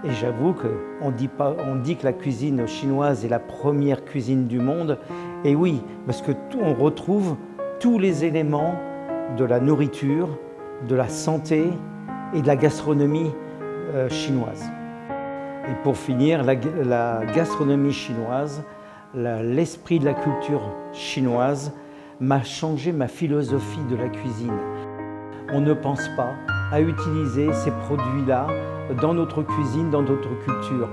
Et j'avoue qu'on dit que la cuisine chinoise est la première cuisine du monde. Et oui, parce qu'on retrouve tous les éléments de la nourriture, de la santé et de la gastronomie chinoise. Et pour finir, la gastronomie chinoise, l'esprit de la culture chinoise m'a changé ma philosophie de la cuisine. On ne pense pas à utiliser ces produits-là dans notre cuisine, dans notre culture.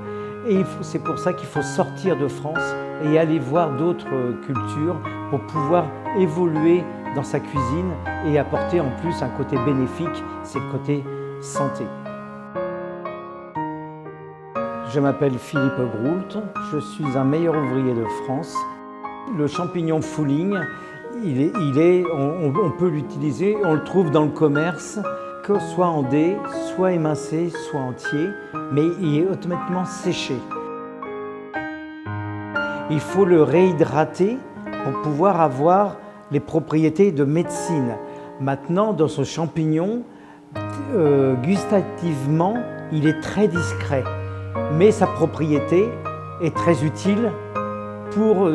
Et c'est pour ça qu'il faut sortir de France et aller voir d'autres cultures pour pouvoir évoluer dans sa cuisine et apporter en plus un côté bénéfique, c'est le côté santé. Je m'appelle Philippe Groult, je suis un meilleur ouvrier de France. Le champignon Fuling, on peut l'utiliser, on le trouve dans le commerce, que soit en dés, soit émincé, soit entier, mais il est automatiquement séché. Il faut le réhydrater pour pouvoir avoir les propriétés de médecine. Maintenant, dans ce champignon, gustativement, il est très discret, mais sa propriété est très utile pour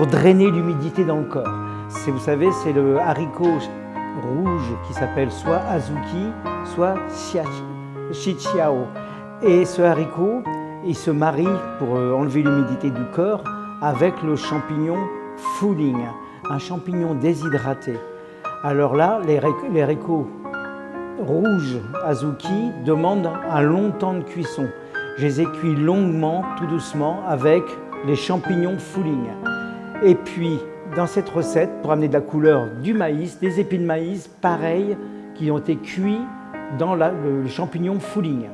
drainer l'humidité dans le corps. Vous savez, c'est le haricot rouge qui s'appelle soit azuki, soit shichiao. Et ce haricot, il se marie pour enlever l'humidité du corps avec le champignon Fuling, un champignon déshydraté. Alors là, les haricots rouges azuki demandent un long temps de cuisson. Je les ai cuits longuement, tout doucement, avec les champignons Fuling. Et puis, dans cette recette, pour amener de la couleur, du maïs, des épis de maïs, pareil, qui ont été cuits dans le champignon Fuling.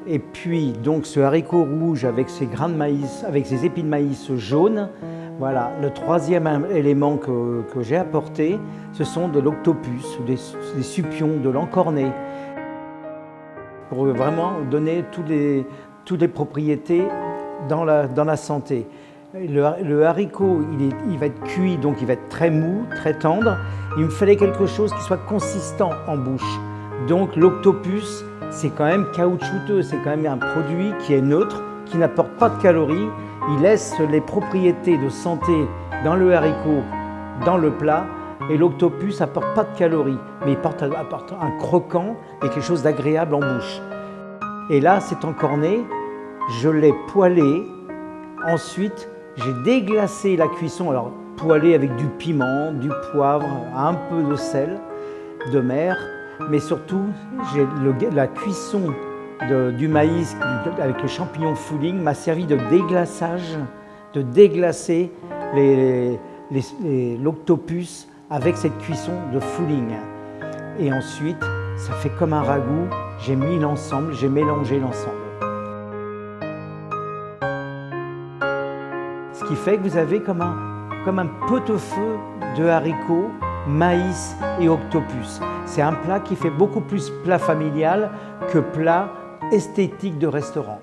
Et puis, donc, ce haricot rouge avec ses grains de maïs, avec ses épis de maïs jaunes, voilà. Le troisième élément que j'ai apporté, ce sont de l'octopus, des supions, de l'encornet, pour vraiment donner toutes les propriétés dans la santé. Le haricot, il va être cuit, donc il va être très mou, très tendre. Il me fallait quelque chose qui soit consistant en bouche. Donc l'octopus, c'est quand même caoutchouteux, c'est quand même un produit qui est neutre, qui n'apporte pas de calories. Il laisse les propriétés de santé dans le haricot, dans le plat. Et l'octopus n'apporte pas de calories, mais il apporte un croquant et quelque chose d'agréable en bouche. Et là, cet encornet, je l'ai poêlé. Ensuite, j'ai déglacé la cuisson, alors poêlé avec du piment, du poivre, un peu de sel de mer, mais surtout la cuisson du maïs avec le champignon Fuling m'a servi de déglaçage, de déglacer l'octopus avec cette cuisson de Fuling. Et ensuite, ça fait comme un ragoût, j'ai mis l'ensemble, j'ai mélangé l'ensemble. Ce qui fait que vous avez comme un pot-au-feu de haricots, maïs et octopus. C'est un plat qui fait beaucoup plus plat familial que plat esthétique de restaurant.